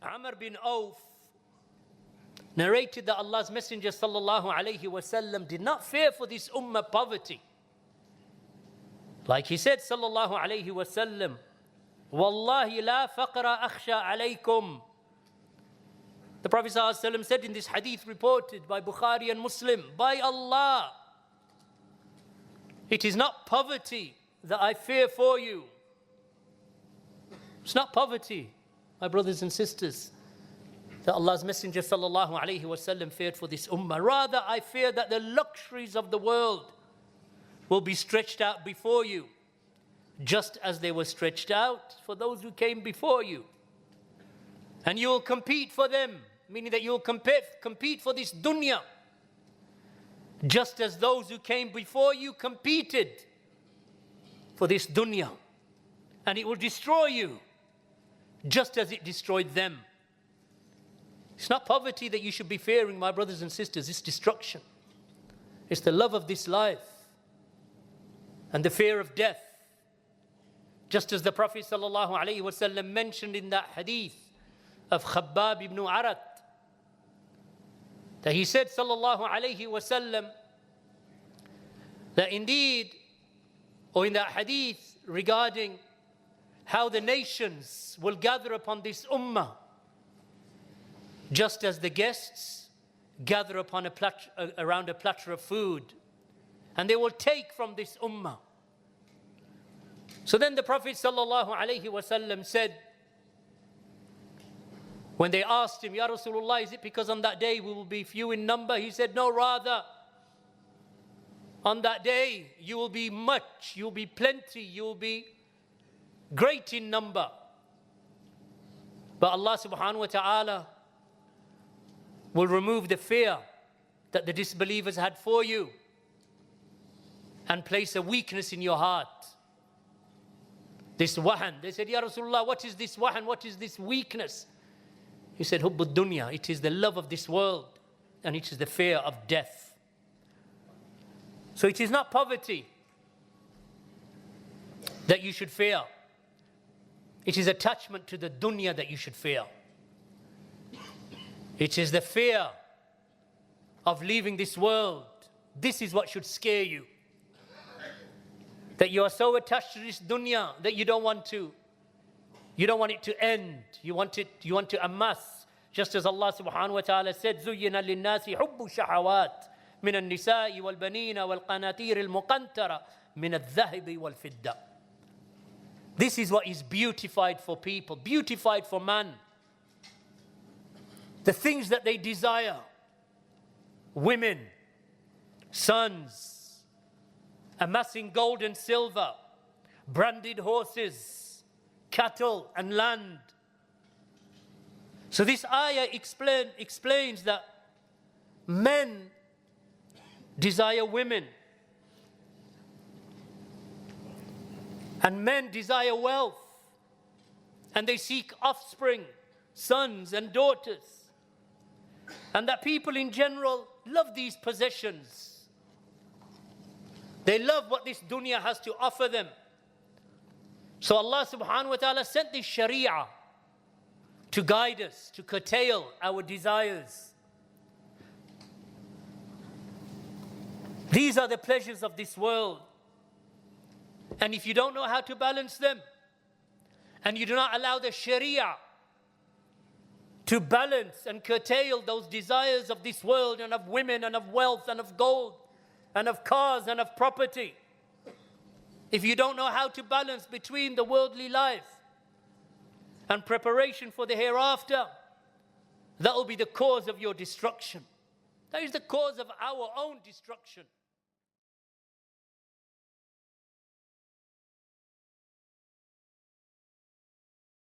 Amr bin Auf narrated that Allah's Messenger sallallahu alayhi wasallam did not fear for this ummah poverty. Like he said sallallahu alayhi wasallam, Wallahi la faqra akhsha alaykum. The Prophet sallallahu alayhi wasallam said in this hadith reported by Bukhari and Muslim, by Allah, it is not poverty that I fear for you. It's not poverty, my brothers and sisters, that Allah's Messenger sallallahu alayhi wasallam feared for this ummah. Rather, I fear that the luxuries of the world will be stretched out before you, just as they were stretched out for those who came before you. And you will compete for them, meaning that you will compete for this dunya, just as those who came before you competed for this dunya. And it will destroy you, just as it destroyed them. It's not poverty that you should be fearing, my brothers and sisters. It's destruction. It's the love of this life and the fear of death. Just as the Prophet ﷺ mentioned in that hadith of Khabbab ibn Arat, that he said ﷺ that indeed, or in that hadith regarding how the nations will gather upon this ummah, just as the guests gather upon around a platter of food, and they will take from this ummah. So then the Prophet ﷺ said, when they asked him, Ya Rasulullah, is it because on that day we will be few in number? He said, no, rather, on that day you will be much, you will be plenty, you will be great in number. But Allah subhanahu wa ta'ala will remove the fear that the disbelievers had for you and place a weakness in your heart. This wahan. They said, Ya Rasulullah, what is this wahan? What is this weakness? He said, Hubbud dunya. It is the love of this world, and it is the fear of death. So it is not poverty that you should fear. It is attachment to the dunya that you should fear. It is the fear of leaving this world. This is what should scare you. That you are so attached to this dunya that you don't want it to end. You want to amass. Just as Allah subhanahu wa ta'ala said, زُيِّنَ لِلنَّاسِ حُبُّ الشَّهَوَاتِ مِنَ النِّسَاءِ وَالْبَنِينَ وَالْقَنَاطِيرِ الْمُقَنْطَرَةِ مِنَ الذَّهِبِ وَالْفِضَّةِ. This is what is beautified for people, beautified for man. The things that they desire, women, sons, amassing gold and silver, branded horses, cattle and land. So this ayah explains that men desire women, and men desire wealth, and they seek offspring, sons and daughters. And that people in general love these possessions. They love what this dunya has to offer them. So Allah subhanahu wa ta'ala sent this sharia to guide us, to curtail our desires. These are the pleasures of this world. And if you don't know how to balance them, and you do not allow the sharia to balance and curtail those desires of this world and of women and of wealth and of gold and of cars and of property, if you don't know how to balance between the worldly life and preparation for the hereafter, that will be the cause of your destruction. That is the cause of our own destruction.